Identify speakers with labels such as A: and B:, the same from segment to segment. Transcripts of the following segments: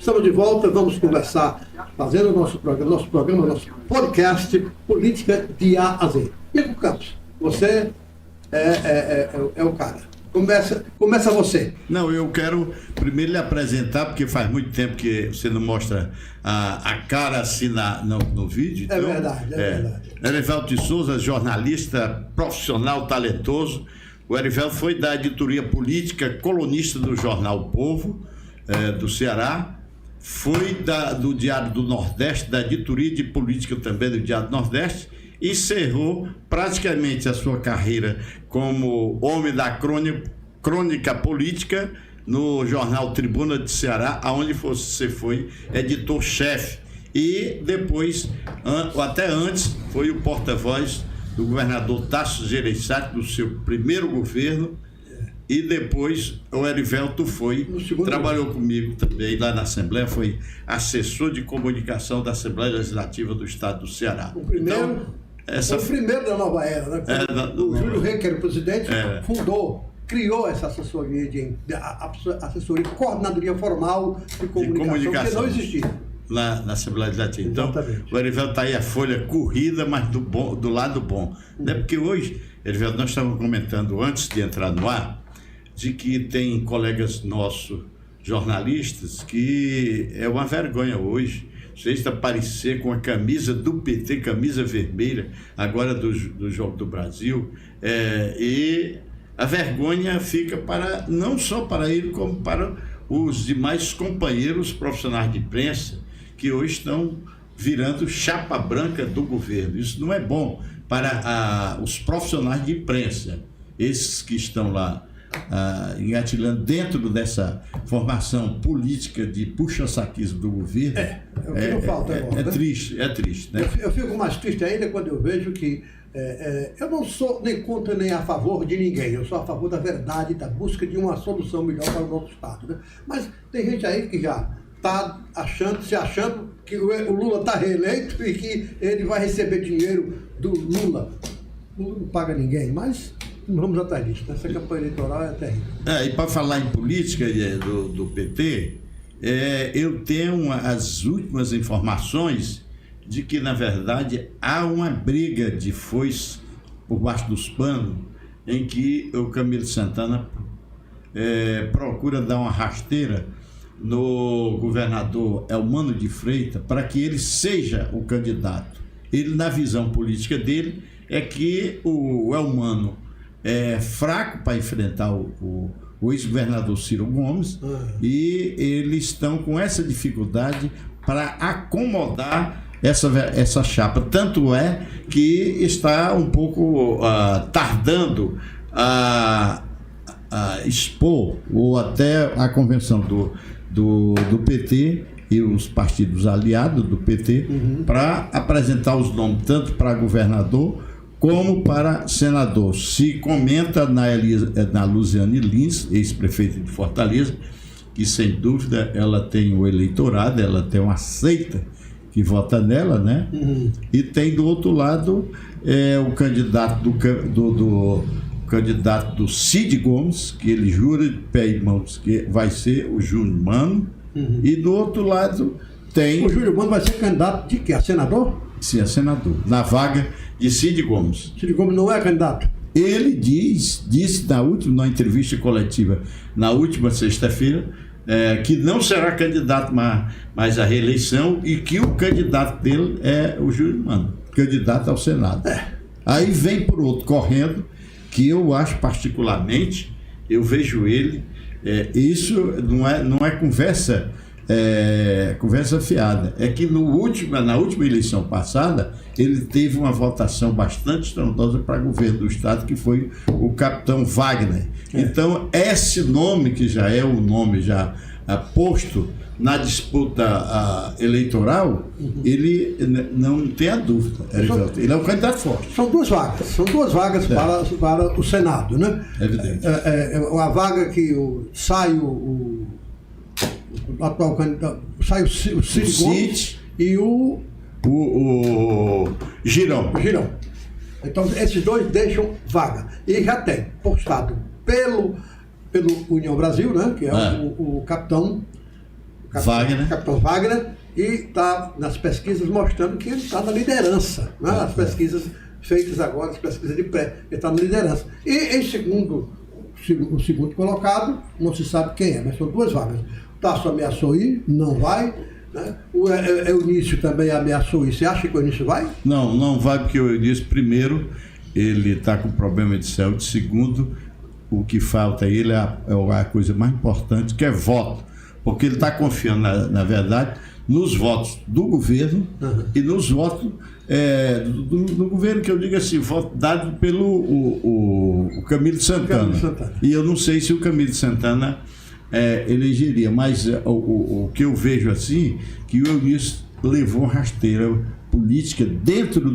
A: Estamos de volta, vamos conversar, fazendo nosso nosso podcast Política de A a Z. Igor Campos, você é o cara. Começa você.
B: Não, eu quero primeiro lhe apresentar, porque faz muito tempo que você não mostra a cara assim no vídeo. Então,
A: é verdade.
B: Erivelto de Souza, jornalista profissional, talentoso. O Erivelto foi da editoria política, colunista do jornal O Povo, do Ceará. Foi do Diário do Nordeste, da editoria de política também do Diário do Nordeste. Encerrou praticamente a sua carreira como homem da crônica política no jornal Tribuna de Ceará, aonde você foi editor-chefe. E depois, até antes, foi o porta-voz do governador Tasso Gereissati, do seu primeiro governo. E depois o Erivelto trabalhou comigo também lá na Assembleia, foi assessor de comunicação da Assembleia Legislativa do Estado do Ceará.
A: O primeiro da nova era, né? O Júlio Rey, que era o presidente, criou essa assessoria, coordenadoria formal de comunicação, que não existia.
B: Na Assembleia Legislativa. Então, o Erivelto está aí a folha corrida, mas do lado bom. Não é porque hoje, Erivelto, nós estávamos comentando antes de entrar no ar, de que tem colegas nossos, jornalistas, que é uma vergonha hoje vocês aparecer com a camisa do PT, camisa vermelha, agora do Jogo do Brasil, e a vergonha fica não só para ele, como para os demais companheiros profissionais de imprensa, que hoje estão virando chapa branca do governo. Isso não é bom para os profissionais de imprensa, esses que estão lá engatilhando dentro dessa formação política de puxa-saquismo do governo.
A: O que não falta agora, né?
B: É triste, né?
A: Eu fico mais triste ainda quando eu vejo que eu não sou nem contra nem a favor de ninguém, eu sou a favor da verdade, da busca de uma solução melhor para o nosso Estado, né? Mas tem gente aí que já está achando que o Lula está reeleito e que ele vai receber dinheiro do Lula. O Lula não paga ninguém, mas vamos atrás disso. Essa campanha eleitoral é terrível.
B: E para falar em política do PT, eu tenho as últimas informações de que, na verdade, há uma briga de foice por baixo dos panos, em que o Camilo Santana procura dar uma rasteira no governador Elmano de Freitas para que ele seja o candidato. Ele, na visão política dele, é que o Elmano é fraco para enfrentar o ex-governador Ciro Gomes, e eles estão com essa dificuldade para acomodar essa chapa. Tanto é que está um pouco tardando a expor, ou até a convenção do PT e os partidos aliados do PT, para apresentar os nomes tanto para governador como para senador. Se comenta na Luziane Lins, ex-prefeita de Fortaleza, que sem dúvida ela tem o eleitorado, ela tem uma seita que vota nela, né? E tem do outro lado o candidato candidato do Cid Gomes, que ele jura de pé e mãos que vai ser o Júnior Mano, e do outro lado tem...
A: O Júnior Mano vai ser candidato de quê? A senador?
B: Sim, a senador, na vaga de Cid Gomes.
A: Cid Gomes não é candidato?
B: Ele disse na entrevista coletiva, na última sexta-feira, que não será candidato mais à reeleição, e que o candidato dele é o Júnior Mano, candidato ao Senado. Aí vem por outro correndo, que eu acho particularmente, eu vejo ele, isso não é conversa fiada. É que na última eleição passada, ele teve uma votação bastante estrondosa para governo do Estado, que foi o capitão Wagner. Então, esse nome, que já é um nome já posto na disputa eleitoral, ele não tem a dúvida. Ele é um candidato forte.
A: São duas vagas para o Senado, né?
B: É evidente.
A: A vaga que sai o atual candidato, sai o Cid Gomes e o
B: Girão.
A: Então, esses dois deixam vaga. E já tem postado pelo União Brasil, né, que é o capitão Capitão Wagner, e está nas pesquisas mostrando que ele está na liderança, né? As pesquisas feitas agora, as pesquisas de pré, ele está na liderança. E em o segundo colocado, não se sabe quem é, mas são duas vagas. O Tasso ameaçou ir, não vai, né? O Eunício também ameaçou ir. Você acha que o Eunício vai?
B: Não vai, porque o Eunício, primeiro, ele está com problema de saúde. Segundo, o que falta a ele é a coisa mais importante, que é voto. Porque ele está confiando, na verdade, nos votos do governo e nos votos do governo, que eu digo assim, voto dado pelo o Camilo Santana. E eu não sei se o Camilo Santana elegeria, mas o que eu vejo assim, que o Eunício levou uma rasteira política dentro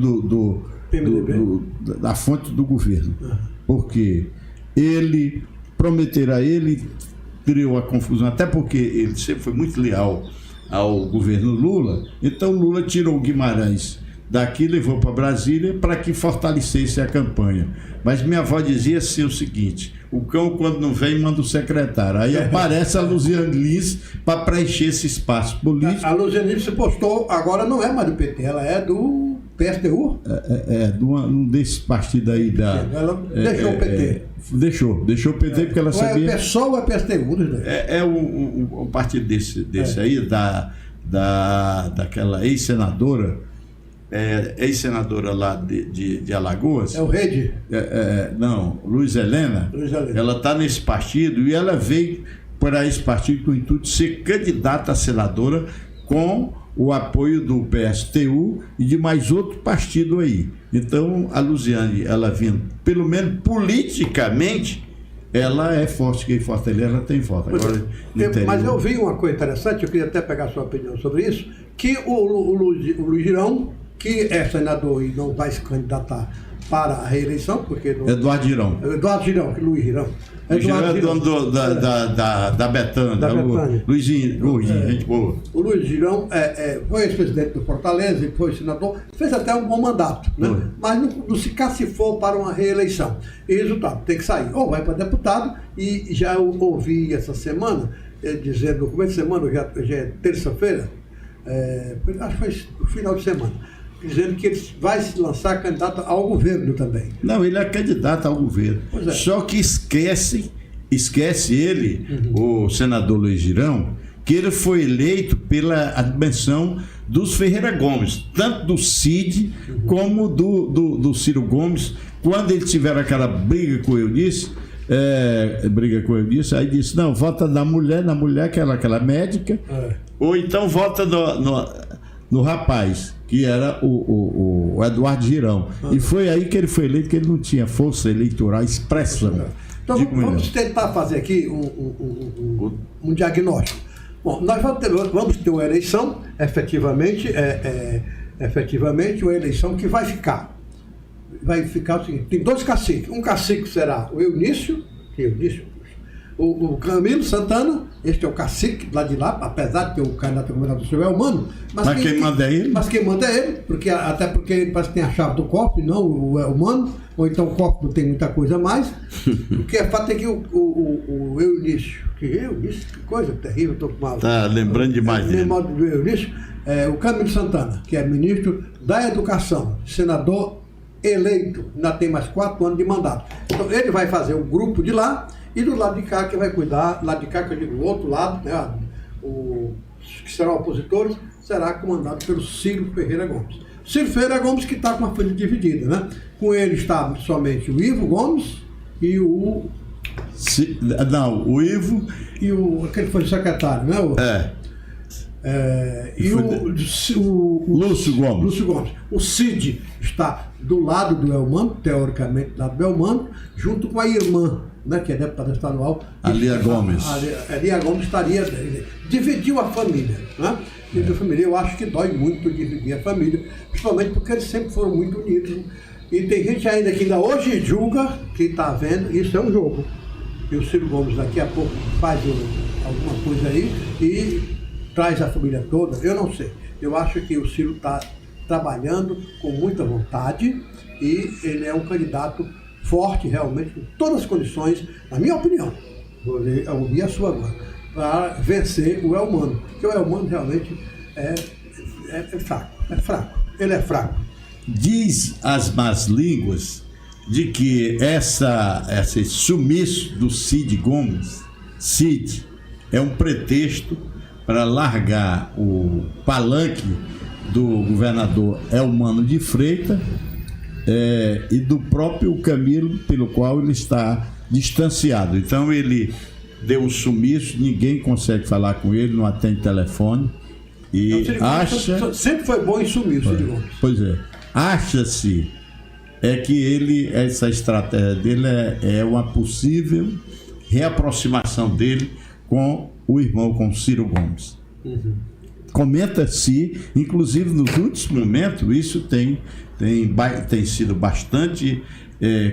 B: da fonte do governo. Porque ele prometerá, ele criou a confusão, até porque ele sempre foi muito leal ao governo Lula. Então Lula tirou o Guimarães daqui, levou para Brasília para que fortalecesse a campanha. Mas minha avó dizia assim o seguinte: o cão, quando não vem, manda o secretário. Aí aparece a Luziane Lins para preencher esse espaço político.
A: A Luziane Lins se postou, agora não é mais do PT, ela é do PSTU?
B: Um desses partidos aí da...
A: Ela deixou o PT.
B: Deixou o PT porque ela sabia...
A: É o PSOL ou é PSTU?
B: O partido desse aí, daquela ex-senadora, ex-senadora lá de Alagoas.
A: É o Rede?
B: Não, Luiz Helena. Ela está nesse partido e ela veio para esse partido com o intuito de ser candidata a senadora com o apoio do PSTU e de mais outro partido aí. Então, a Luziane, ela vindo, pelo menos politicamente, ela é forte, quem Fortaleza ela tem voto. Agora,
A: mas eu vi uma coisa interessante, eu queria até pegar a sua opinião sobre isso, que o Luiz Girão, que é senador e não vai se candidatar para a reeleição, porque...
B: Eduardo Girão.
A: Eduardo Girão, que Luiz Girão.
B: Luiz Girão é dono da Betânia. Luizinho, gente boa.
A: O Luiz Girão foi ex-presidente do Fortaleza e foi senador, fez até um bom mandato, né? Mas não se cacifou para uma reeleição. E resultado, tem que sair. Ou vai para deputado, e já eu ouvi essa semana, dizendo, no começo de semana, já é terça-feira, acho que foi no final de semana, dizendo que ele vai se lançar candidato ao governo também.
B: Não, ele é candidato ao governo. Só que esquece ele, o senador Luiz Girão, que ele foi eleito pela admissão dos Ferreira Gomes, tanto do Cid como do Ciro Gomes, quando ele tiver aquela briga com o Eunício, aí disse, não, vota na mulher, que era aquela médica, ou então vota no rapaz, que era o Eduardo Girão. E foi aí que ele foi eleito, que ele não tinha força eleitoral, expressão.
A: Então vamos tentar fazer aqui um diagnóstico. Bom, nós vamos ter uma eleição, efetivamente uma eleição que vai ficar. Vai ficar o seguinte, tem dois caciques. Um cacique será o Eunício, o Camilo Santana, este é o cacique lá de lá, apesar de ter o candidato a governador do seu Elmano. Mas quem manda é ele? Mas quem manda é ele, até porque ele parece que tem a chave do cofre, não o Elmano, ou então o cofre não tem muita coisa a mais. O que é fato é que o Eunício, que coisa terrível, estou com mal.
B: Tá lembrando demais dele.
A: Do Eunício, o Camilo Santana, que é ministro da Educação, senador eleito, ainda tem mais 4 anos de mandato. Então ele vai fazer um grupo de lá, e do lado de cá, que vai cuidar, lado de cá, que eu digo, do outro lado, né, que serão opositores, será comandado pelo Ciro Ferreira Gomes. Ciro Ferreira Gomes, que está com uma frente dividida, né? Com ele está somente o Ivo Gomes e o...
B: o Ivo...
A: E aquele que foi o secretário, né? E o
B: Lúcio
A: Gomes. O Cid está do lado do Elmano, teoricamente do lado do Elmano, junto com a irmã, né, que é deputada estadual.
B: A Lia Gomes.
A: A Lia Gomes dividiu a família, né? Dividiu a família. Eu acho que dói muito dividir a família, principalmente porque eles sempre foram muito unidos. E tem gente ainda que ainda hoje julga que está vendo, isso é um jogo. E o Ciro Gomes daqui a pouco faz alguma coisa aí e traz a família toda, eu não sei. Eu acho que o Ciro está trabalhando com muita vontade e ele é um candidato forte realmente, com todas as condições, na minha opinião. Vou ouvir a sua agora. para vencer o Elmano. Porque o Elmano realmente é fraco. Ele é fraco.
B: Diz as más línguas de que esse sumiço do Cid Gomes, Cid, é um pretexto para largar o palanque do governador Elmano de Freitas e do próprio Camilo, pelo qual ele está distanciado. Então ele deu um sumiço, ninguém consegue falar com ele, não atende telefone e
A: então,
B: acha...
A: Sempre foi bom em sumir, Cid Gomes.
B: Pois é, acha-se que essa estratégia dele é uma possível reaproximação dele com o irmão, com Ciro Gomes.
A: Uhum.
B: Comenta-se, inclusive nos últimos momentos, isso tem sido bastante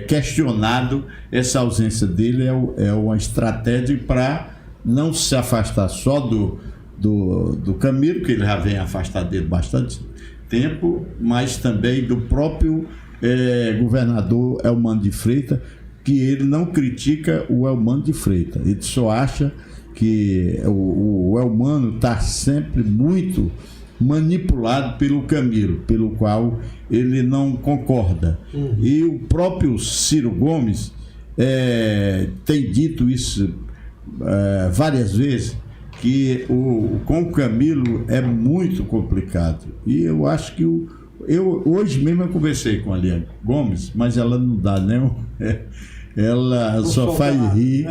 B: questionado. Essa ausência dele é uma estratégia para não se afastar só do Camilo, que ele já vem afastado dele bastante tempo, mas também do próprio governador Elmano de Freitas, que ele não critica o Elmano de Freitas, ele só acha que o Elmano está sempre muito manipulado pelo Camilo, pelo qual ele não concorda. Uhum. E o próprio Ciro Gomes tem dito isso várias vezes, que com o Camilo é muito complicado. E eu acho que hoje mesmo eu conversei com a Lia Gomes, mas ela não dá, né? Ela não só faz rir,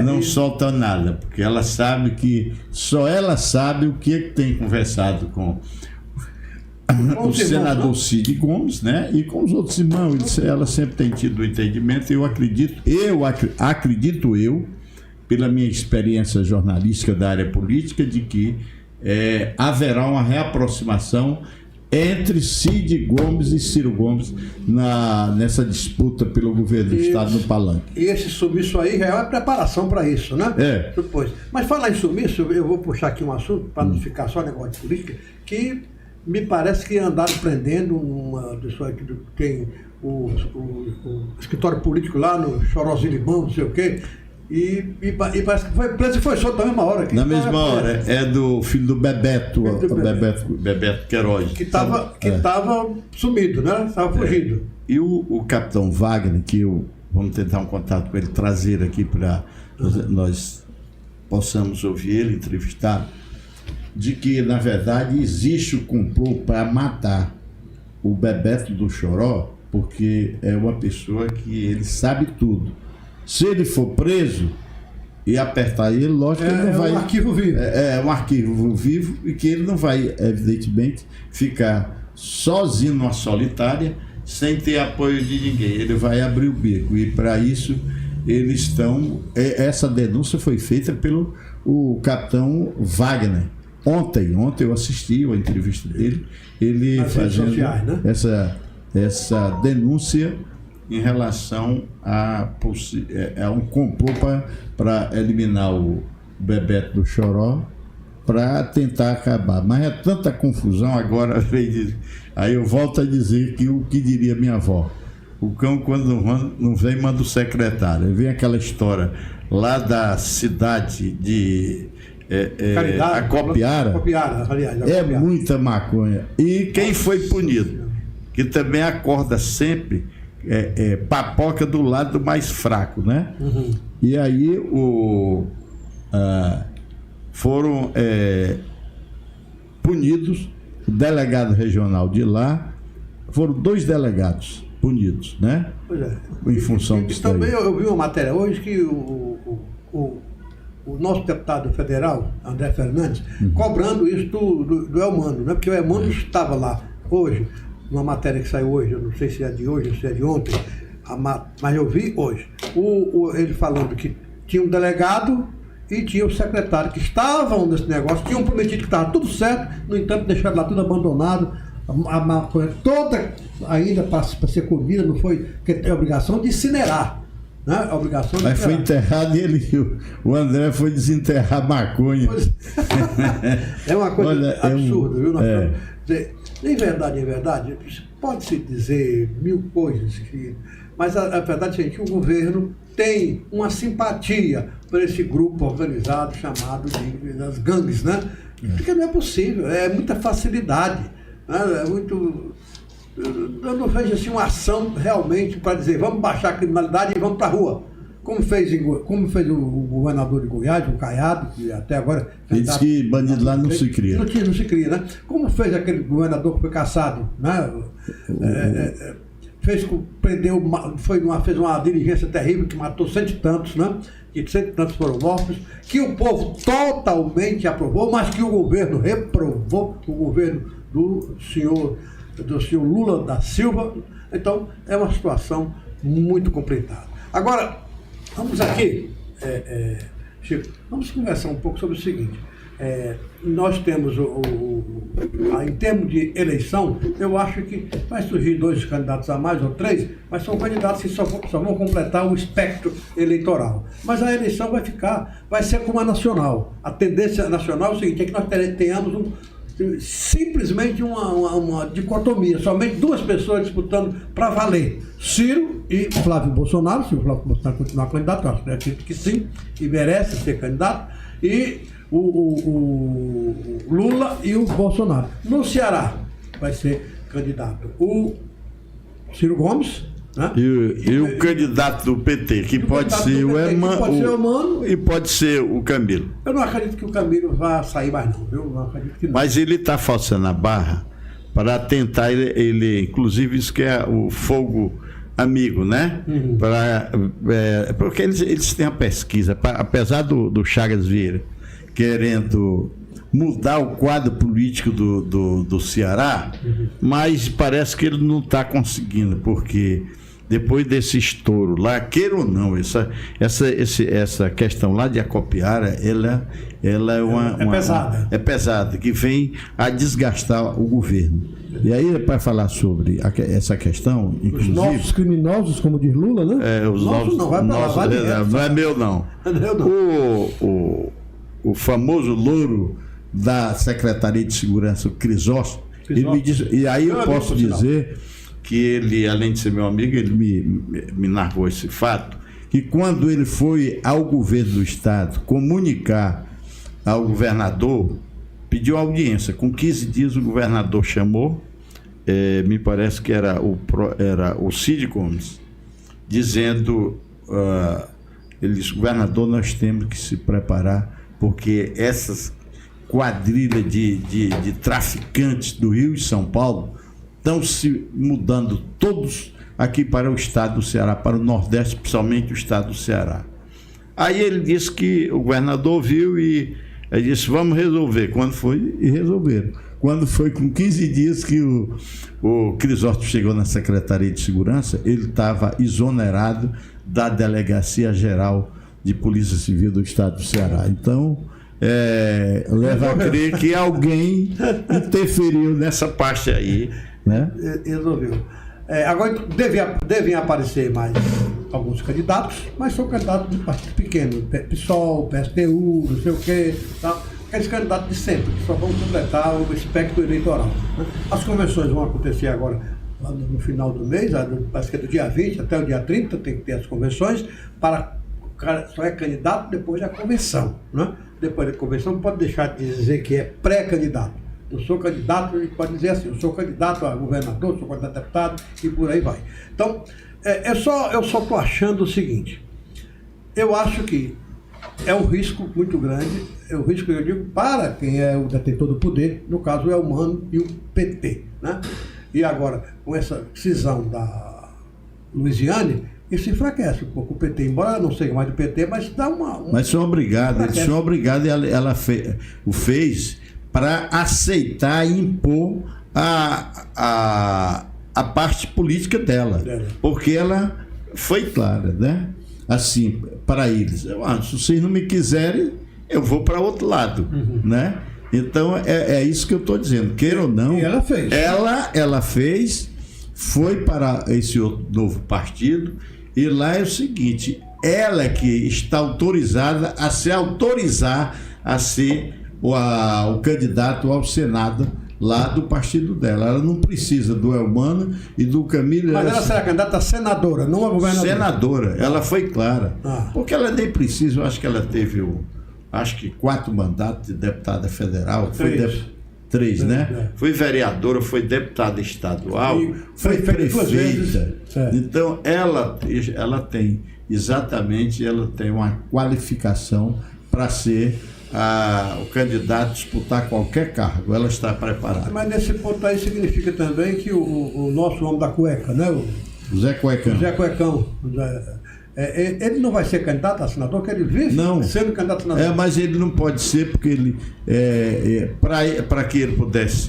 B: não solta nada, porque ela sabe que só ela sabe o que tem conversado com o senador Cid Gomes, né? E com os outros irmãos. Ela sempre tem tido o entendimento. Eu acredito, pela minha experiência jornalística da área política, de que haverá uma reaproximação entre Cid Gomes e Ciro Gomes nessa disputa pelo governo do Estado no palanque.
A: E esse sumiço aí já é uma preparação para isso, né? Depois. Mas falar em sumiço, eu vou puxar aqui um assunto, para não ficar só negócio de política, que me parece que andaram prendendo uma pessoa que tem o escritório político lá no Chorozinho Limão, não sei o quê. E parece que foi preso e foi solto na mesma hora.
B: Na mesma hora. É do filho do Bebeto, Bebeto Queiroz.
A: Que estava sumido, né? Estava fugido.
B: E o capitão Wagner, que vamos tentar um contato com ele, trazer aqui para nós possamos ouvir ele, entrevistar, de que, na verdade, existe o complô para matar o Bebeto do Choró, porque é uma pessoa que ele sabe tudo. Se ele for preso e apertar ele, lógico que ele não vai...
A: É um arquivo vivo.
B: É um arquivo vivo e que ele não vai, evidentemente, ficar sozinho numa solitária, sem ter apoio de ninguém. Ele vai abrir o bico. E, para isso, eles estão... Essa denúncia foi feita pelo capitão Wagner. Ontem eu assisti a entrevista dele, ele fazendo sociais, né? essa denúncia em relação a um complô para eliminar o Bebeto do Choró, para tentar acabar. Mas é tanta confusão agora, aí eu volto a dizer que o que diria minha avó: o cão, quando não vem, manda o secretário. Aí vem aquela história lá da cidade de Acopiara, aliás, muita maconha. E quem foi punido? Que também acorda sempre papoca do lado mais fraco, né?
A: Uhum.
B: E aí foram punidos o delegado regional de lá. Foram 2 delegados punidos, né?
A: Pois é.
B: Em função disso.
A: Também eu vi uma matéria hoje que o nosso deputado federal, André Fernandes, cobrando isso do Elmano, né? Porque o Elmano estava lá hoje, numa matéria que saiu hoje, eu não sei se é de hoje ou se é de ontem, mas eu vi hoje, ele falando que tinha um delegado e tinha o secretário que estavam nesse negócio, tinham prometido que estava tudo certo, no entanto deixaram lá tudo abandonado, a maconha toda ainda para ser comida, não foi, porque tem a obrigação de incinerar. Né? A obrigação de
B: Mas foi enterrado e o André foi desenterrar maconha.
A: É uma coisa absurda, viu? Em verdade, pode-se dizer 1000 coisas que Mas a verdade é que o governo tem uma simpatia por esse grupo organizado chamado das gangues, né? Porque não é possível, é muita facilidade, né? Eu não vejo assim uma ação realmente para dizer vamos baixar a criminalidade e vamos para a rua. Como fez o governador de Goiás, o Caiado, que até agora...
B: Ele disse que bandido lá não se cria.
A: Não se cria, né? Como fez aquele governador que foi caçado, né? Fez uma diligência terrível que matou 100 e tantos, né? Que 100 e tantos foram mortos, que o povo totalmente aprovou, mas que o governo reprovou, o governo do senhor Lula da Silva. Então, é uma situação muito complicada. Agora, vamos aqui, Chico, vamos conversar um pouco sobre o seguinte. Nós temos, em termos de eleição, eu acho que vai surgir 2 candidatos a mais ou 3, mas são candidatos que só vão completar o espectro eleitoral. Mas a eleição vai ser como a nacional. A tendência nacional é o seguinte, é que nós tenhamos simplesmente uma dicotomia, somente 2 pessoas disputando para valer, Ciro e Flávio Bolsonaro. Se o Flávio Bolsonaro continuar candidato, eu acredito que sim, e merece ser candidato, e o Lula e o Bolsonaro. No Ceará vai ser candidato o Ciro Gomes, né?
B: E o candidato do PT, que pode ser o Emano e pode ser o Camilo.
A: Eu não acredito que o Camilo vá sair mais não, eu não acredito que não.
B: Mas ele está forçando a barra para tentar, ele inclusive isso que é o fogo amigo, né? Uhum. Porque eles têm a pesquisa, apesar do Chagas Vieira querendo mudar o quadro político do Ceará, mas parece que ele não está conseguindo, porque depois desse estouro lá, queira ou não, essa questão lá de Acopiara, ela é
A: pesada.
B: É pesada, que vem a desgastar o governo. E aí, para falar sobre essa questão, inclusive...
A: Os novos criminosos, como diz Lula, né?
B: Os novos não, não é meu, não. O famoso louro da Secretaria de Segurança, o Crisóstomo, ele me diz, e aí eu posso dizer que ele, além de ser meu amigo, ele me narrou esse fato, que quando ele foi ao governo do estado comunicar ao governador, pediu audiência. Com 15 dias o governador chamou, me parece que era o Cid Gomes, dizendo, ele disse: governador, nós temos que se preparar, porque essas quadrilhas de traficantes do Rio e São Paulo estão se mudando todos aqui para o estado do Ceará, para o Nordeste, principalmente o estado do Ceará. Aí ele disse que o governador viu e ele disse: vamos resolver. Quando foi, e resolveram. Quando foi com 15 dias que o Crisóstomo chegou na Secretaria de Segurança, ele estava exonerado da Delegacia Geral de Polícia Civil do estado do Ceará. Então, leva a crer que alguém interferiu nessa parte aí, né?
A: Resolveu. Agora devem aparecer mais alguns candidatos, mas são candidatos de partidos pequenos, PSOL, PSTU, não sei o quê, tá? Aqueles candidatos de sempre, que só vão completar o espectro eleitoral, né? As convenções vão acontecer agora no final do mês, parece que é do dia 20 até o dia 30, tem que ter as convenções, o cara só é candidato depois da convenção, né? Depois da convenção não pode deixar de dizer que é pré-candidato. Eu sou candidato, ele pode dizer assim: eu sou candidato a governador, sou candidato a deputado, e por aí vai. Então, eu só estou achando o seguinte: eu acho que é um risco muito grande, é um risco, eu digo, para quem é o detentor do poder, no caso é o Mano e o PT, né? E agora, com essa cisão da Luiziane, isso enfraquece um pouco o PT, embora não seja mais do PT, mas dá uma
B: mas são obrigados, eles são obrigados, e ela o fez para aceitar e impor a parte política dela, porque ela foi clara, né? Assim, para eles: se vocês não me quiserem, eu vou para outro lado, né? Então é isso que eu estou dizendo, queira ou não.
A: E ela fez.
B: Ela fez, foi para esse outro novo partido, e lá é o seguinte: ela é que está autorizada a se autorizar a ser o candidato ao Senado lá do partido dela. Ela não precisa do Elmano e do Camilo.
A: Mas ela será candidata a senadora, não a governadora?
B: Senadora, ela foi clara.
A: Ah.
B: Porque ela nem precisa, eu acho que ela teve, acho que 4 mandatos de deputada federal. Três, né? Foi vereadora, foi deputada estadual, foi prefeita. Então, ela tem uma qualificação para ser o candidato a disputar qualquer cargo. Ela está preparada.
A: Mas nesse ponto aí significa também que o nosso homem da cueca, né?
B: O Zé Cuecão.
A: Ele não vai ser candidato a senador, que ele vive sendo candidato a senador.
B: Mas ele não pode ser, porque ele para que ele pudesse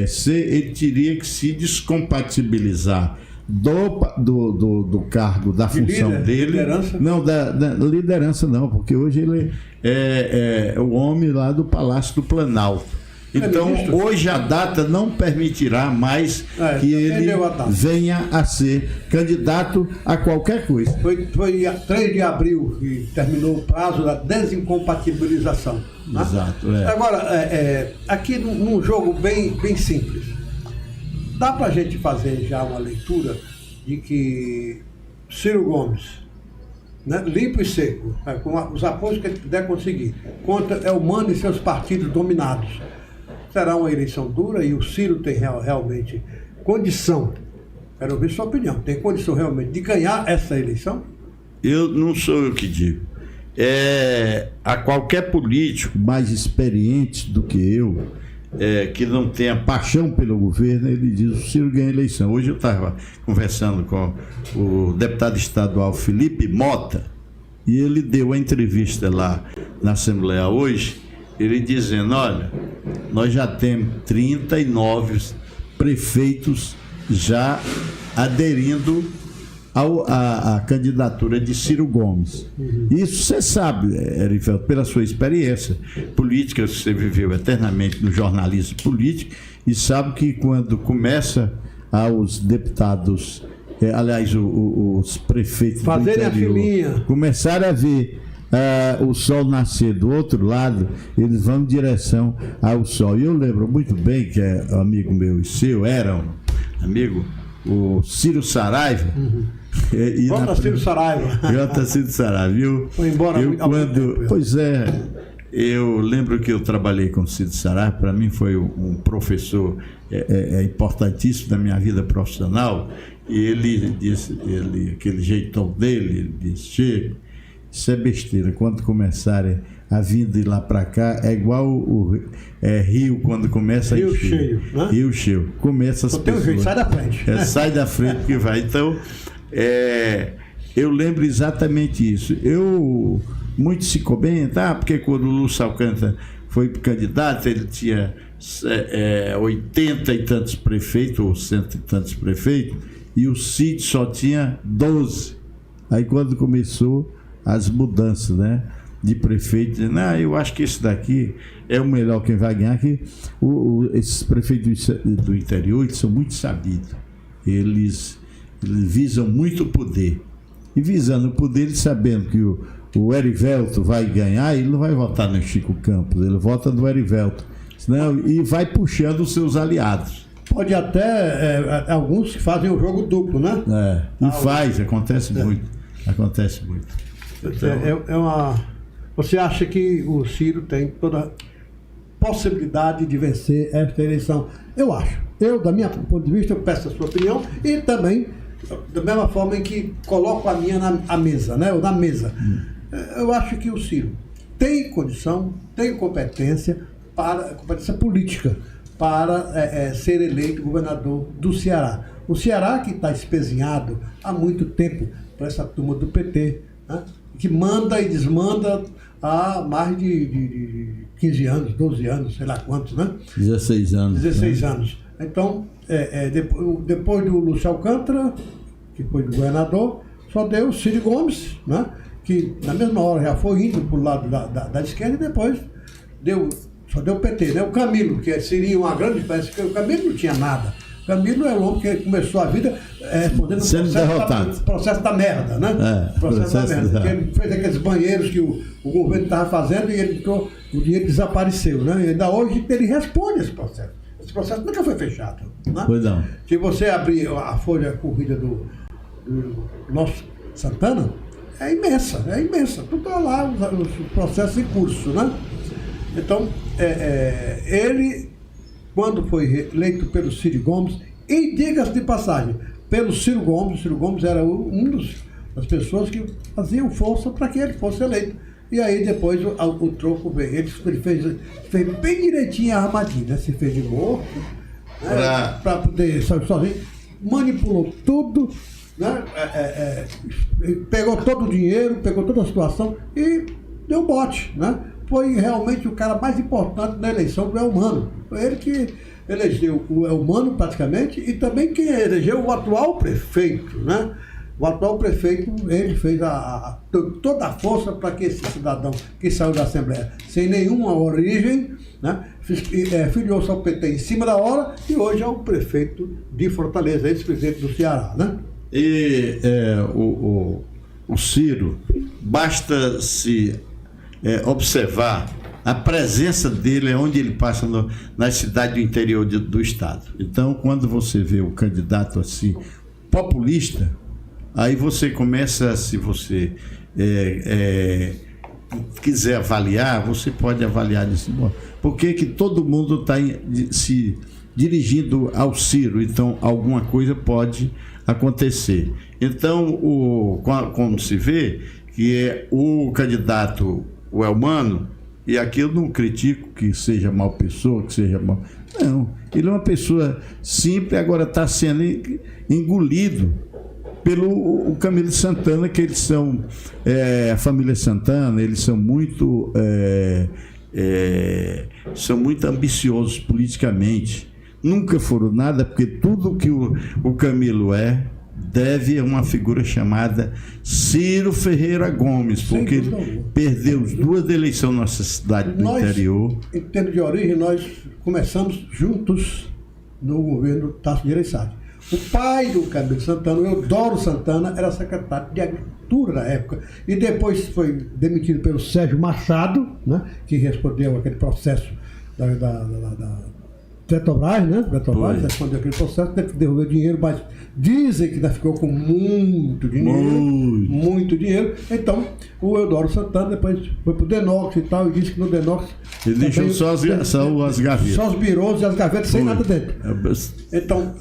B: ser, ele teria que se descompatibilizar do cargo, da função dele.
A: Liderança?
B: Não, da liderança não, porque hoje ele é o homem lá do Palácio do Planalto. Então, hoje a data não permitirá mais que ele venha a ser candidato a qualquer coisa.
A: Foi 3 de abril que terminou o prazo da desincompatibilização. Né?
B: Exato.
A: Agora, aqui num jogo bem simples, dá para a gente fazer já uma leitura de que Ciro Gomes, né, limpo e seco, com os apoios que ele puder conseguir, contra Elmano e seus partidos dominados, será uma eleição dura e o Ciro tem realmente condição, quero ouvir sua opinião, tem condição realmente de ganhar essa eleição?
B: Eu não sou eu que digo. A qualquer político mais experiente do que eu, que não tenha paixão pelo governo, ele diz: o Ciro ganha a eleição. Hoje eu estava conversando com o deputado estadual Felipe Mota, e ele deu a entrevista lá na Assembleia hoje, ele dizendo: olha, nós já temos 39 prefeitos já aderindo à candidatura de Ciro Gomes. Isso você sabe, Erivelto, pela sua experiência política, você viveu eternamente no jornalismo político e sabe que quando começa os deputados, aliás, os prefeitos
A: fazerem
B: do interior, começarem a ver o sol nascer do outro lado, eles vão em direção ao sol. E eu lembro muito bem que amigo meu e seu era um amigo, o Ciro Saraiva.
A: Volta Ciro Saraiva.
B: Volta Ciro Saraiva, viu?
A: Foi embora
B: Pois eu lembro que eu trabalhei com o Ciro Saraiva, para mim foi um professor importantíssimo da minha vida profissional, e ele disse, aquele jeitão dele, ele disse: Chico, isso é besteira, quando começarem a vir de lá para cá, é igual o rio quando começa a encher.
A: Cheio, né?
B: Rio cheio. Começa as pessoas.
A: Jeito, sai da frente.
B: Sai da frente que vai. Então, eu lembro exatamente isso. Muito se comenta, porque quando o Lúcio Alcântara foi candidato, ele tinha 80 e tantos prefeitos, ou 100 e tantos prefeitos, e o Cid só tinha 12. Aí quando começou as mudanças, né, de prefeito, dizendo: eu acho que esse daqui é o melhor, quem vai ganhar, que esses prefeitos do interior, eles são muito sabidos, eles visam muito poder, e visando o poder, eles sabendo que o Erivelto vai ganhar, ele não vai votar no Chico Campos, ele vota no Erivelto, senão, e vai puxando os seus aliados.
A: Pode até, alguns que fazem o jogo duplo, né?
B: Acontece muito. Então,
A: você acha que o Ciro tem toda a possibilidade de vencer esta eleição? Eu acho. Da minha ponto de vista, eu peço a sua opinião e também, da mesma forma em que coloco a minha na mesa, né? Ou na mesa. Eu acho que o Ciro tem condição, tem competência política para ser eleito governador do Ceará. O Ceará, que está espezinhado há muito tempo por essa turma do PT, né? Que manda e desmanda há mais de 15 anos, 12 anos, sei lá quantos, né?
B: 16 anos.
A: 16 anos. Então, depois do Lúcio Alcântara, que foi governador, só deu o Ciro Gomes, né? Que na mesma hora já foi indo para o lado da esquerda, e depois só deu o PT, né? O Camilo, que seria uma grande diferença, porque o Camilo não tinha nada. O Camilo é o homem que começou a vida respondendo o processo da merda, né? Processo da merda. Porque ele fez aqueles banheiros que o governo estava fazendo e o dinheiro desapareceu, né? E ainda hoje ele responde esse processo. Esse processo nunca foi fechado. Né?
B: Pois não.
A: Se você abrir a folha corrida do nosso Santana, é imensa. Tudo está lá, os processos em curso, né? Então, ele, quando foi eleito pelo Ciro Gomes, e diga-se de passagem, pelo Ciro Gomes era das pessoas que faziam força para que ele fosse eleito. E aí depois o troco veio. Ele fez bem direitinho a armadilha, né? Se fez de morto, né? Para poder sair sozinho, manipulou tudo, né? Pegou todo o dinheiro, pegou toda a situação e deu bote, né? Foi realmente o cara mais importante na eleição do Elmano. Foi ele que elegeu o Elmano praticamente e também quem elegeu o atual prefeito, né? O atual prefeito, ele fez toda a força para que esse cidadão que saiu da Assembleia sem nenhuma origem, né, filiou-se ao PT em cima da hora e hoje é o prefeito de Fortaleza, ex-presidente do Ceará, né?
B: E o Ciro, basta se observar a presença dele onde ele passa na cidade do interior do estado. Então, quando você vê o candidato assim, populista, aí você começa, se você quiser avaliar, você pode avaliar isso. Por que todo mundo está se dirigindo ao Ciro? Então, alguma coisa pode acontecer. Então, como se vê, que é o candidato, o Elmano, e aqui eu não critico que seja mal pessoa, que seja mal... Não, ele é uma pessoa simples, agora está sendo engolido pelo Camilo Santana, que eles são a família Santana, eles são muito ambiciosos politicamente, nunca foram nada, porque tudo que o Camilo deve a uma figura chamada Ciro Ferreira Gomes, porque ele perdeu 2 eleições na nossa cidade do interior.
A: Em termos de origem, nós começamos juntos no governo Tasso Gereissati. O pai do Camilo Santana, o Eudoro Santana, era secretário de Agricultura na época. E depois foi demitido pelo Sérgio Machado, né, que respondeu aquele processo da Petrobras, né? Petrobras respondeu aquele processo, teve que devolver dinheiro, mas dizem que ainda ficou com muito dinheiro. Então, o Eudoro Santana depois foi pro Denox e tal, e disse que no Denox...
B: Ele deixou só as gavetas.
A: Só os birôs e as gavetas sem nada dentro. Então,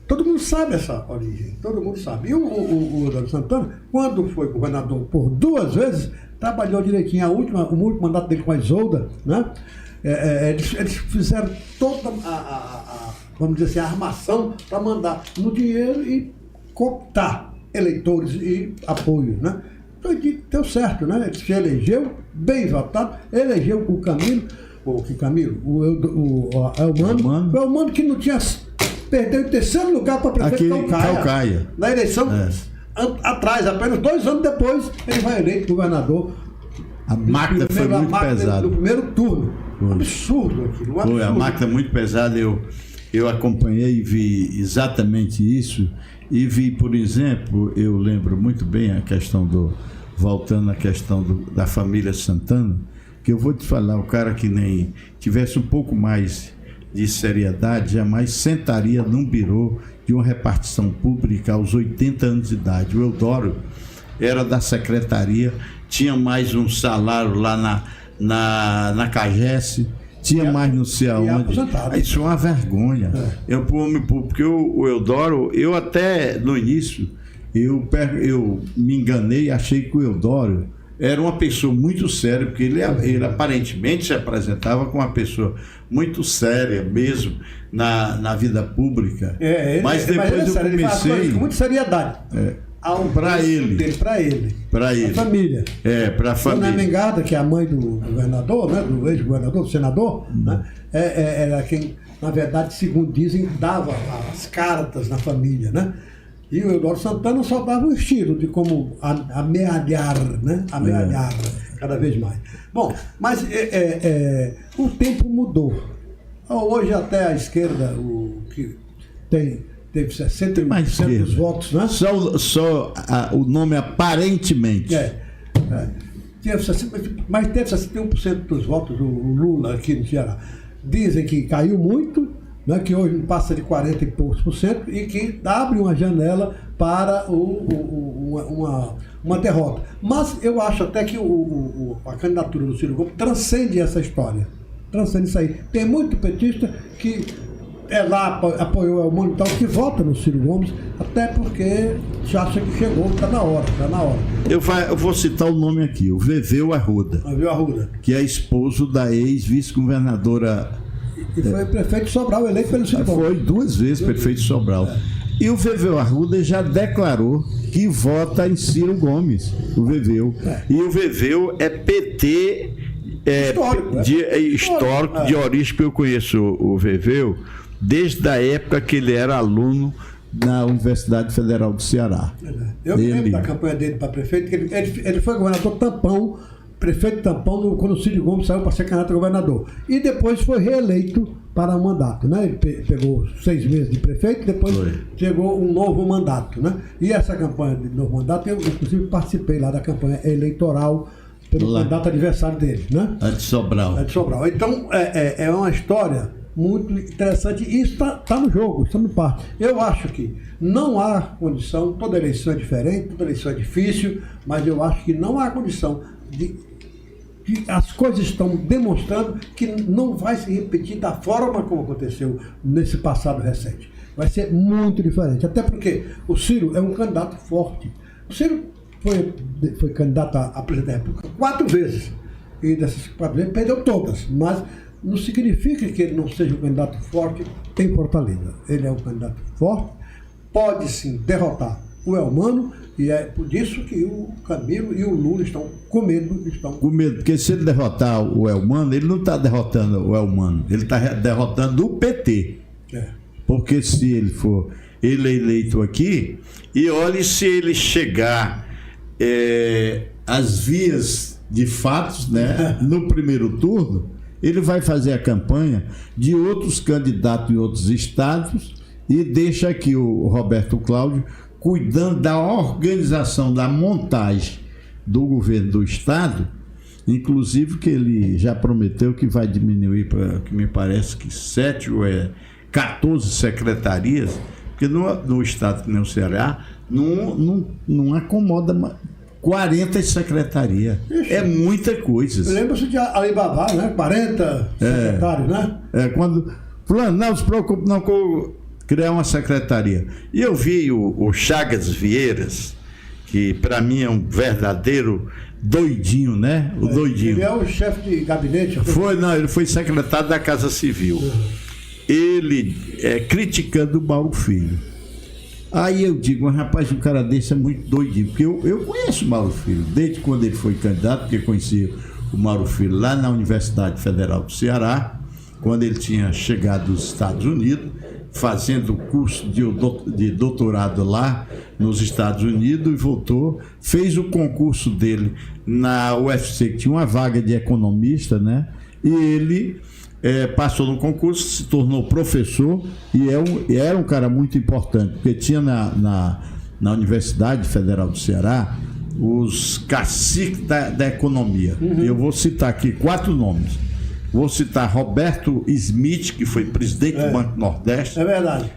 A: todo mundo sabe essa origem, todo mundo sabe. E o Eudoro Santana, quando foi governador por 2 vezes, trabalhou direitinho. O último mandato dele com a Isolda, né? Eles fizeram toda vamos dizer assim, a armação para mandar no dinheiro e cooptar eleitores e apoio, né? Então deu certo, né? Ele se elegeu, bem votado, elegeu o Camilo, o Elmano, o Elmano que não tinha, perdeu em 3º lugar para prefeito de Calcaia. Na eleição atrás, apenas 2 anos depois, ele vai eleito governador.
B: A máquina foi muito pesada.
A: No primeiro turno. Um absurdo aquilo.
B: Foi a máquina muito pesada. Eu acompanhei e vi exatamente isso. E vi, por exemplo, eu lembro muito bem a questão voltando à questão da família Santana, que eu vou te falar, o cara que nem tivesse um pouco mais de seriedade, jamais sentaria num birô de uma repartição pública aos 80 anos de idade. O Eudoro era da secretaria, tinha mais um salário lá na CAGES, tinha mais não sei aonde. Isso é uma vergonha. Porque o Eudoro, eu até no início, eu me enganei e achei que o Eudoro era uma pessoa muito séria, porque ele aparentemente se apresentava como uma pessoa muito séria mesmo na vida pública. Mas depois eu comecei...
A: Com muita seriedade.
B: Para ele.
A: A família.
B: Para a família.
A: Dona Mengada, que é a mãe do governador, né, do ex-governador, do senador, né, era quem, na verdade, segundo dizem, dava as cartas na família, né? E o Eudoro Santana só dava um estilo de como amealhar, né? Amealhar cada vez mais. Bom, mas o tempo mudou. Hoje até a esquerda, o que teve 60% dos votos, né?
B: Só o nome aparentemente.
A: Mas teve 61% dos votos do Lula aqui no Ceará. dizem que caiu muito, né, que hoje passa de 40 e poucos por cento, e que abre uma janela para uma derrota. Mas eu acho até que a candidatura do Ciro Gomes transcende essa história. Transcende isso aí. Tem muito petista que lá apoiou o Elmano e tal, que vota no Ciro Gomes, até porque já acha que chegou, está na hora.
B: Eu vou citar o nome aqui, o Veveu Arruda, que é esposo da ex-vice-governadora.
A: E foi prefeito de Sobral, eleito pelo Ciro Gomes.
B: Foi 2 vezes prefeito de Sobral. E o Veveu Arruda já declarou que vota em Ciro Gomes, o Veveu. E o Veveu é PT histórico, de origem, que eu conheço o Veveu desde a época que ele era aluno na Universidade Federal do Ceará.
A: Eu me lembro da campanha dele para prefeito, que ele foi governador tampão, prefeito tampão, quando o Ciro Gomes saiu para ser candidato a governador. E depois foi reeleito para o mandato, né? Ele pegou 6 meses de prefeito, depois chegou um novo mandato, né? E essa campanha de novo mandato, eu inclusive participei lá da campanha eleitoral pelo mandato adversário dele, né?
B: A de Sobral.
A: Então, é uma história muito interessante, e isso está no jogo, está no par. Eu acho que não há condição, toda eleição é diferente, toda eleição é difícil, mas eu acho que não há condição de as coisas estão demonstrando que não vai se repetir da forma como aconteceu nesse passado recente. Vai ser muito diferente, até porque o Ciro é um candidato forte. O Ciro foi candidato a presidente da República 4 vezes, e dessas 4 vezes perdeu todas, mas não significa que ele não seja um candidato forte em Fortaleza. Ele é um candidato forte, pode sim derrotar o Elmano, e é por isso que o Camilo e o Lula estão com medo.
B: Porque se ele derrotar o Elmano, ele não está derrotando o Elmano, ele está derrotando o PT. Porque se ele for eleito aqui, e olhe se ele chegar às vias de fatos, né, no primeiro turno, ele vai fazer a campanha de outros candidatos em outros estados e deixa aqui o Roberto Cláudio cuidando da organização, da montagem do governo do estado, inclusive que ele já prometeu que vai diminuir para, que me parece que 7 ou 14 secretarias, porque no estado que nem o Ceará não acomoda 40 secretarias. É muita coisa.
A: Lembra-se de Alibaba, né? 40 secretários, né?
B: Quando fulano, não se preocupe, não criar uma secretaria. E eu vi o Chagas Vieiras, que para mim é um verdadeiro doidinho, né? O doidinho.
A: Ele é o chefe de gabinete.
B: Ele foi secretário da Casa Civil. Ele criticando o Mauro Filho. Aí eu digo, rapaz, um cara desse é muito doidinho, porque eu conheço o Mauro Filho, desde quando ele foi candidato, porque conheci o Mauro Filho lá na Universidade Federal do Ceará, quando ele tinha chegado dos Estados Unidos, fazendo curso de doutorado lá nos Estados Unidos, e voltou, fez o concurso dele na UFC, que tinha uma vaga de economista, né? E ele passou no concurso, se tornou professor e era um cara muito importante, porque tinha na Universidade Federal do Ceará os caciques da economia. Eu vou citar aqui 4 nomes. Vou citar Roberto Smith, que foi presidente do Banco Nordeste.
A: É verdade.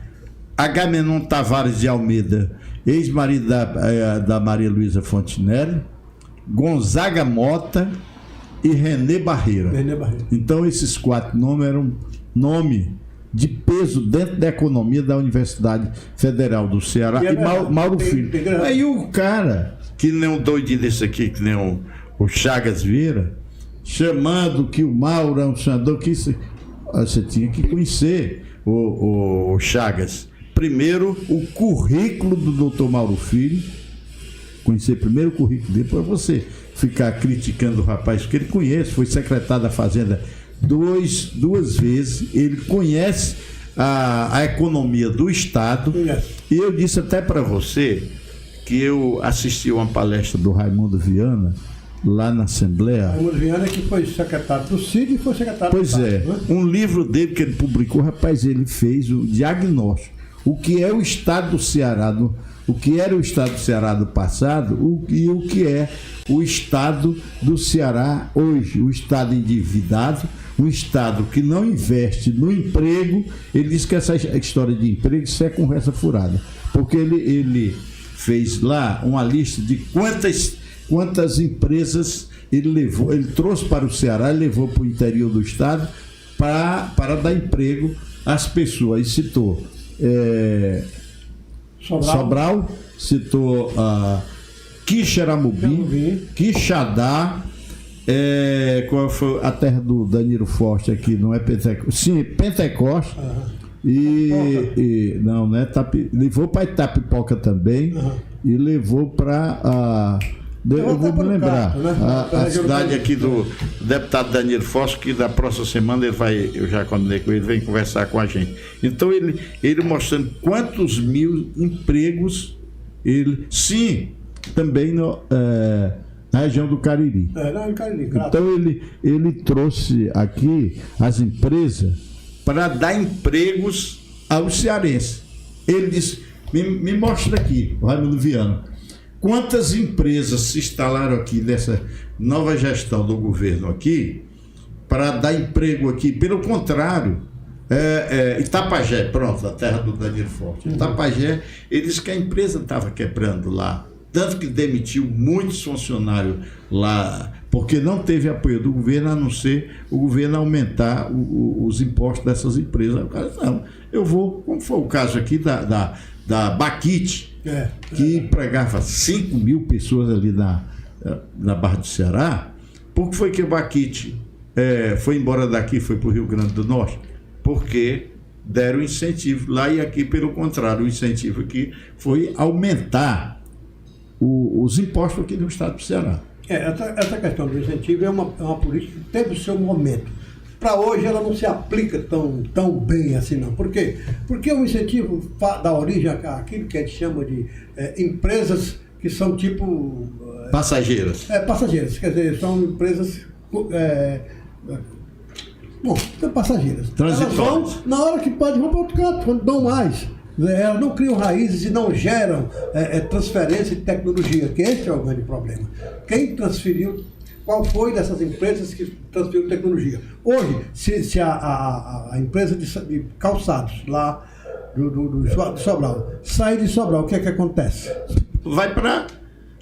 B: Agamenon Tavares de Almeida, ex-marido da Maria Luísa Fontinelli, Gonzaga Mota e René Barreira. Então esses 4 nomes eram nome de peso dentro da economia da Universidade Federal do Ceará. E Mauro Filho. Aí o cara, que nem um doidinho desse aqui, que nem o Chagas Vieira, chamando que o Mauro é um senador, que você tinha que conhecer o Chagas. Primeiro, o currículo do doutor Mauro Filho, conhecer primeiro o currículo dele, para você ficar criticando o rapaz, porque ele conhece, foi secretário da Fazenda 2 vezes, ele conhece a economia do Estado. E eu disse até para você que eu assisti uma palestra do Raimundo Viana lá na Assembleia.
A: Raimundo Viana, que foi secretário do CID e foi secretário do
B: Estado. Pois é, um livro dele que ele publicou, rapaz, ele fez o diagnóstico, o que é o Estado do Ceará o que era o estado do Ceará do passado e o que é o estado do Ceará hoje. O estado endividado, um estado que não investe no emprego. Ele diz que essa história de emprego, isso é conversa furada, porque ele fez lá uma lista de quantas empresas ele trouxe para o Ceará e levou para o interior do estado para dar emprego às pessoas. E citou Sobral, citou Quixeramobim, Quixadá, qual foi a terra do Danilo Forte aqui? Não é Pentecoste? Sim, Pentecoste. Não é levou para Itapipoca também, e levou para eu vou me lembrar a cidade aqui do deputado Danilo Forte, que da próxima semana eu já combinei com ele, vem conversar com a gente. Então ele mostrando quantos mil empregos sim, também na região do Cariri. Então ele trouxe aqui as empresas para dar empregos aos cearenses. Ele disse, me mostra aqui, o Raimundo Viana, quantas empresas se instalaram aqui nessa nova gestão do governo aqui para dar emprego aqui. Pelo contrário, Itapajé, pronto, a terra do Danilo Forte. Itapajé, ele disse que a empresa estava quebrando lá, tanto que demitiu muitos funcionários lá, porque não teve apoio do governo, a não ser o governo aumentar os impostos dessas empresas. O cara disse, não, eu vou, como foi o caso aqui da Baquite, que empregava 5 mil pessoas ali na Barra do Ceará. Por que foi que a Baquite foi embora daqui, foi para o Rio Grande do Norte? Porque deram incentivo lá, e aqui, pelo contrário, o incentivo aqui foi aumentar os impostos aqui no estado do Ceará.
A: Essa questão do incentivo é uma política que teve o seu momento. Para hoje ela não se aplica tão bem assim, não. Por quê? Porque o incentivo dá origem àquilo que a gente chama de empresas que são tipo...
B: passageiras.
A: Passageiras, quer dizer, são empresas... são passageiras. Elas vão, na hora que podem, vão para outro canto, quando dão mais. Elas não criam raízes e não geram transferência de tecnologia, que esse é o grande problema. Quem transferiu... Qual foi dessas empresas que transferiram tecnologia? Hoje, se a empresa de calçados lá do Sobral sai de Sobral, o que é que acontece?
B: Vai para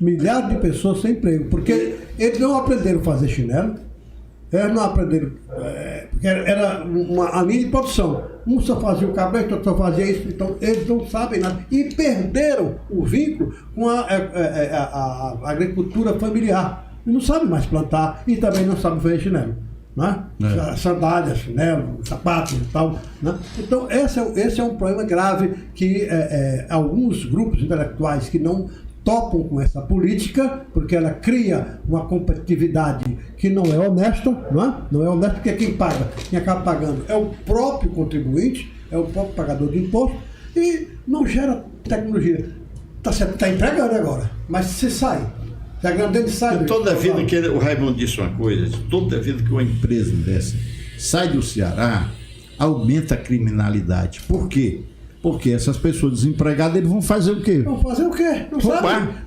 A: milhares de pessoas sem emprego, porque eles não aprenderam a fazer chinelo, eles não aprenderam, porque era uma linha de produção. Um só fazia o cabelo, outro só fazia isso, então eles não sabem nada. E perderam o vínculo com a agricultura familiar. E não sabe mais plantar e também não sabe fazer chinelo, né? Sandálias, chinelo, sapatos e tal, né? Então esse é um problema grave que alguns grupos intelectuais que não topam com essa política, porque ela cria uma competitividade que não é honesta, não é honesta, porque quem acaba pagando é o próprio contribuinte, é o próprio pagador de imposto, e não gera tecnologia. Está empregando agora, mas se sai.
B: Toda vida que o Raimundo disse uma coisa, toda vida que uma empresa dessa sai do Ceará, aumenta a criminalidade. Por quê? Porque essas pessoas desempregadas, eles vão fazer o quê?
A: Vão fazer o quê?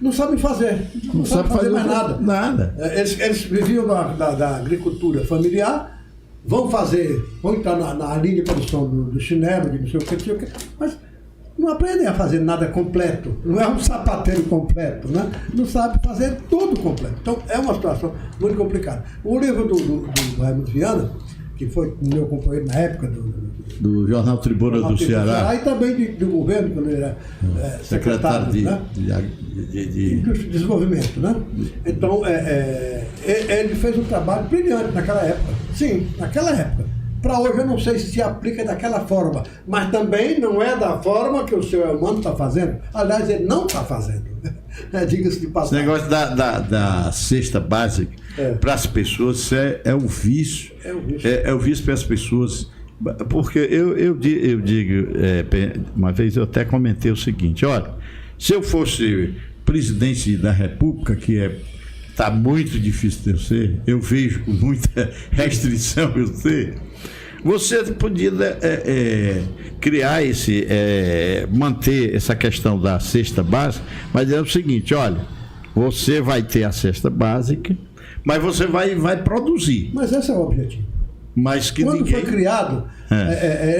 A: Não sabem fazer. Não sabem fazer mais nada. Eles viviam da agricultura familiar, vão entrar na linha de produção do chinelo, de não sei o quê, mas não aprendem a fazer nada completo, não é um sapateiro completo, né? Não sabe fazer tudo completo. Então é uma situação muito complicada. O livro do Raimundo Viana, que foi meu companheiro na época
B: do Jornal Tribuna do Ceará,
A: e também do governo, quando ele era secretário de desenvolvimento, né? Então ele fez um trabalho brilhante naquela época. Sim, naquela época. Para hoje eu não sei se aplica daquela forma, mas também não é da forma que o seu Elmano está fazendo. Aliás, ele não está fazendo. Diga-se de passagem.
B: Esse negócio da cesta básica para as pessoas é um vício. É o vício para as pessoas. Porque eu digo, uma vez eu até comentei o seguinte: olha, se eu fosse presidente da República, que está muito difícil de eu ser, eu vejo com muita restrição eu ser, Você podia criar manter essa questão da cesta básica, mas é o seguinte, olha, você vai ter a cesta básica, mas você vai produzir.
A: Mas esse é o objetivo.
B: Mas que
A: quando
B: ninguém...
A: foi criado,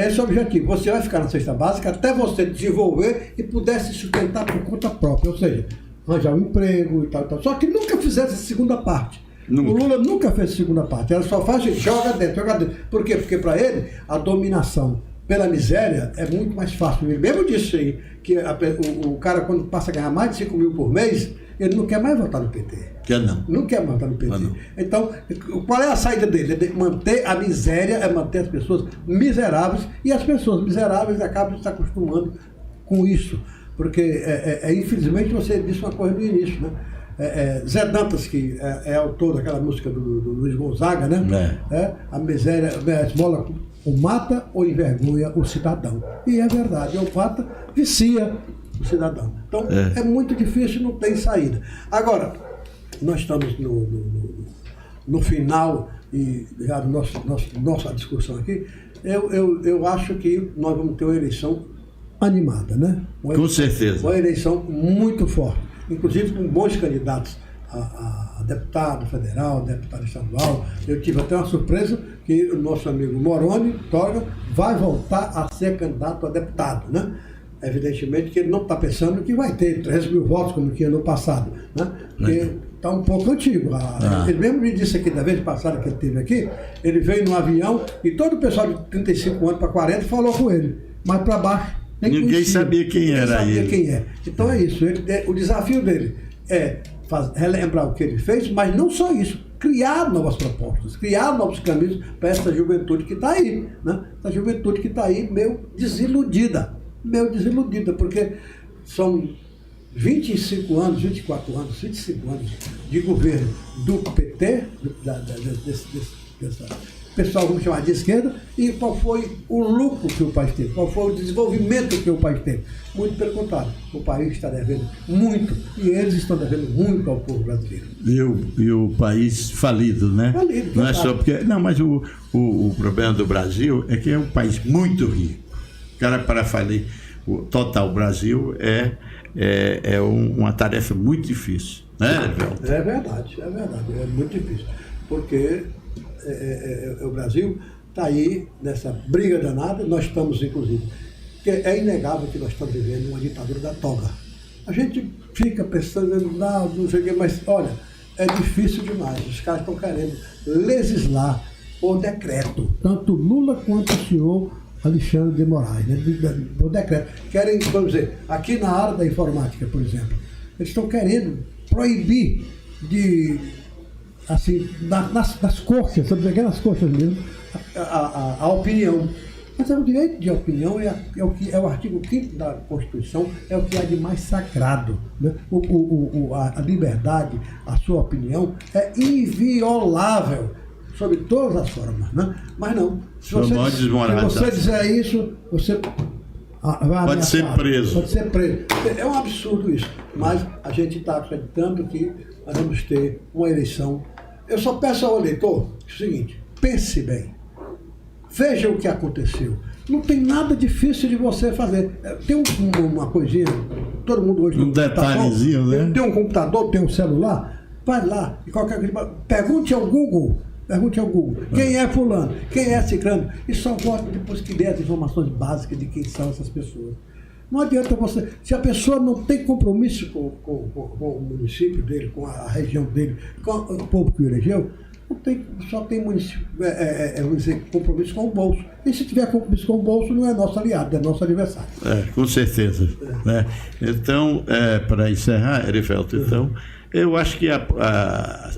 A: esse é o objetivo. Você vai ficar na cesta básica até você desenvolver e puder se sustentar por conta própria, ou seja, arranjar um emprego e tal, tal. Só que nunca fizesse a segunda parte. Nunca. O Lula nunca fez a segunda parte. Ela só faz joga dentro. Por quê? Porque para ele a dominação pela miséria é muito mais fácil. Ele mesmo disse aí que o cara, quando passa a ganhar mais de 5 mil por mês, ele não quer mais votar no PT.
B: Quer não.
A: Não quer mais votar no PT. Então, qual é a saída dele? É manter a miséria, é manter as pessoas miseráveis, e as pessoas miseráveis acabam se acostumando com isso. Porque, infelizmente, você disse uma coisa no início, né? Zé Dantas, que é autor daquela música do Luiz Gonzaga, né? A miséria, a esmola ou mata ou envergonha o cidadão. E é verdade, ou mata, vicia o cidadão. Então, é muito difícil, não tem saída. Agora, nós estamos no final e já nossa discussão aqui, eu acho que nós vamos ter uma eleição animada, né?
B: Com certeza.
A: Uma eleição muito forte, inclusive com bons candidatos a deputado federal, deputado estadual. Eu tive até uma surpresa que o nosso amigo Moroni Torga vai voltar a ser candidato a deputado, né? Evidentemente que ele não está pensando que vai ter 3 mil votos como tinha no passado, né? Porque está um pouco antigo. Ele mesmo me disse aqui, da vez passada que ele esteve aqui, ele veio no avião e todo o pessoal de 35 anos para 40 falou com ele, mas para baixo
B: ninguém sabia quem era ele.
A: Então é isso, o desafio dele é relembrar o que ele fez, mas não só isso, criar novas propostas, criar novos caminhos para essa juventude que está aí, né? Essa juventude que está aí meio desiludida, porque são 25 anos, 24 anos, 25 anos de governo do PT, dessa pessoal, vamos chamar de esquerda, e qual foi o lucro que o país teve, qual foi o desenvolvimento que o país teve. Muito pelo contrário, o país está devendo muito, e eles estão devendo muito ao povo brasileiro.
B: E o país falido, né?
A: Falido,
B: não é só porque... Não, mas o problema do Brasil é que é um país muito rico. Cara, para falir o total Brasil é uma tarefa muito difícil, né, Evelto?
A: É verdade, é muito difícil, porque o Brasil está aí nessa briga danada. Nós estamos, inclusive, porque é inegável que nós estamos vivendo uma ditadura da toga. A gente fica pensando, não sei o que, mas olha, é difícil demais. Os caras estão querendo legislar por decreto, tanto Lula quanto o senhor Alexandre de Moraes, né? Por decreto. Querem, vamos dizer, aqui na área da informática, por exemplo, eles estão querendo proibir assim, nas coxas, estamos aqui nas coxas mesmo, a opinião. Mas o direito de opinião é o artigo 5º da Constituição, é o que há de mais sagrado, né? A liberdade, a sua opinião é inviolável, sob todas as formas, né? Mas não, se você disser isso, você
B: pode ser preso.
A: Pode ser preso. É um absurdo isso, mas a gente está acreditando que nós vamos ter uma eleição. Eu só peço ao eleitor o seguinte: pense bem, veja o que aconteceu. Não tem nada difícil de você fazer. Tem uma coisinha, todo mundo hoje
B: um detalhezinho, né?
A: Tem um computador, tem um celular, vai lá e pergunte ao Google. Quem é fulano? Quem é ciclano? E só vota depois que der as informações básicas de quem são essas pessoas. Não adianta você... Se a pessoa não tem compromisso com o município dele, com a região dele, com o povo que o elegeu, só tem município, vamos dizer, compromisso com o bolso. E se tiver compromisso com o bolso, não é nosso aliado, é nosso adversário.
B: Com certeza. Né? Então, para encerrar, Erivelto, então, eu acho que a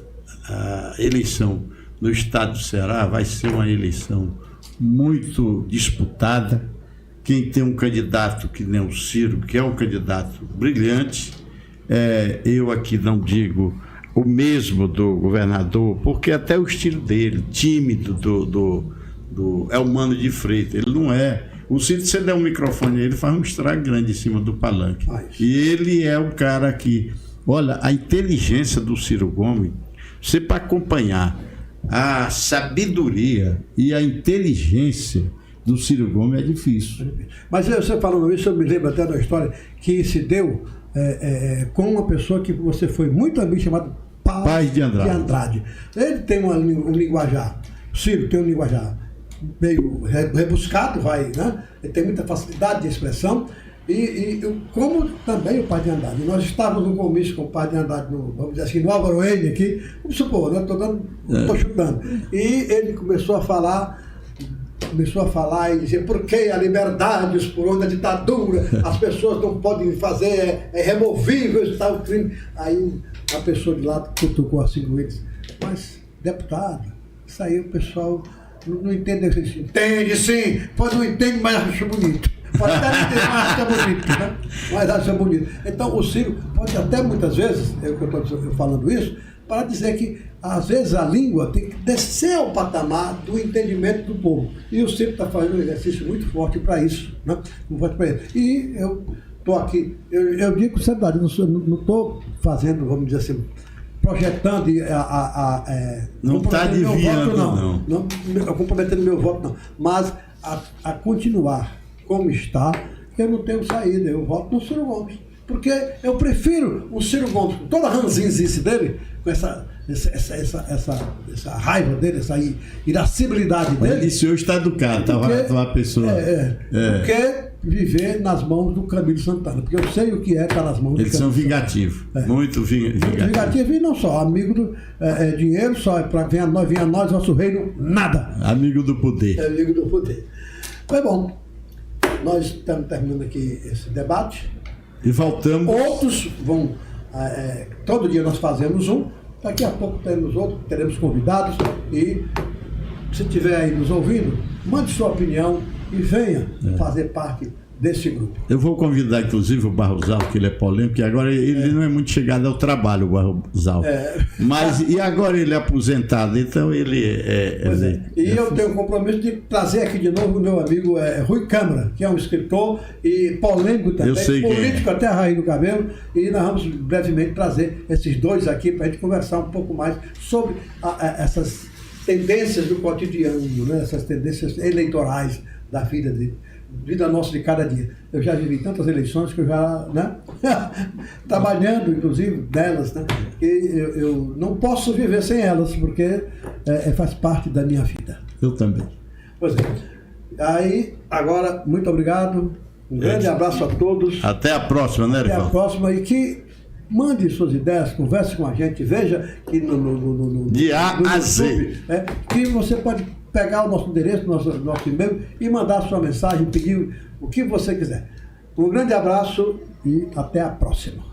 B: eleição no estado do Ceará vai ser uma eleição muito disputada. Quem tem um candidato que nem o Ciro, que é um candidato brilhante, eu aqui não digo o mesmo do governador, porque até o estilo dele, tímido, é o Mano de Freitas, ele não é. O Ciro, se você der um microfone a ele, faz um estrago grande em cima do palanque. E ele é o cara que... Olha, a inteligência do Ciro Gomes, você para acompanhar a sabedoria e a inteligência do Ciro Gomes é difícil.
A: Mas você falando isso, eu me lembro até da história que se deu com uma pessoa que você foi muito amigo, chamado Paz de Andrade. Ele tem um linguajar, o Ciro tem um linguajar meio rebuscado, né? Ele tem muita facilidade de expressão, como também o Paz de Andrade. Nós estávamos no comício com o Paz de Andrade, vamos dizer assim, no Álvaro N aqui, vamos supor, né? Estou chutando. E ele começou a falar e dizer por que a liberdade por onde a ditadura, as pessoas não podem fazer, é removível esse tal crime. Aí a pessoa de lá cutucou assim com eles, mas deputado, isso aí o pessoal não entende. Entende sim, pode não entende, mas acha bonito. Pode até não entender, mas acha bonito, né? Mas acha bonito. Então o Ciro pode até muitas vezes, eu estou falando isso, para dizer que às vezes a língua tem que descer ao patamar do entendimento do povo. E o Ciro está fazendo um exercício muito forte para isso, né? Muito forte para ele. E eu estou aqui, eu digo com seriedade, não estou fazendo, vamos dizer assim, projetando
B: não está adivinhando,
A: não comprometendo meu voto, não. Mas a continuar como está, eu não tenho saída, eu voto no Ciro Gomes. Porque eu prefiro o Ciro Gomes, com toda a ranzinzice dele, com essa raiva dele, essa irascibilidade dele.
B: E o senhor está educado, tá uma pessoa.
A: Porque viver nas mãos do Camilo Santana, porque eu sei o que é estar nas mãos do Camilo.
B: Eles são vingativos, muito vingativos.
A: Vingativo e não só, amigo do dinheiro, só é para vir a nós, nosso reino, nada.
B: Amigo do poder.
A: Amigo do poder. Mas bom, nós estamos terminando aqui esse debate.
B: E voltamos.
A: Outros vão. Todo dia nós fazemos um. Daqui a pouco teremos outro, teremos convidados. E se estiver aí nos ouvindo, mande sua opinião e venha fazer parte desse grupo.
B: Eu vou convidar, inclusive, o Barrosal, que ele é polêmico, e agora ele não é muito chegado ao trabalho, o Barrosal. Mas, e agora ele é aposentado, então ele
A: E eu tenho o compromisso de trazer aqui de novo o meu amigo Rui Câmara, que é um escritor e polêmico também, político até a raiz do cabelo, e nós vamos brevemente trazer esses dois aqui para a gente conversar um pouco mais sobre essas tendências do cotidiano, né? Essas tendências eleitorais da vida nossa de cada dia. Eu já vivi tantas eleições que eu já, né? Trabalhando, inclusive, delas, né? E eu não posso viver sem elas, porque faz parte da minha vida.
B: Eu também.
A: Pois é. Aí, agora, muito obrigado. Um grande abraço a todos.
B: Até a próxima, né, Rivaldo?
A: Até a próxima. E que mande suas ideias, converse com a gente, veja que no
B: de A a Z.
A: Que você pode pegar o nosso endereço, nosso e-mail e mandar a sua mensagem, pedir o que você quiser. Um grande abraço e até a próxima.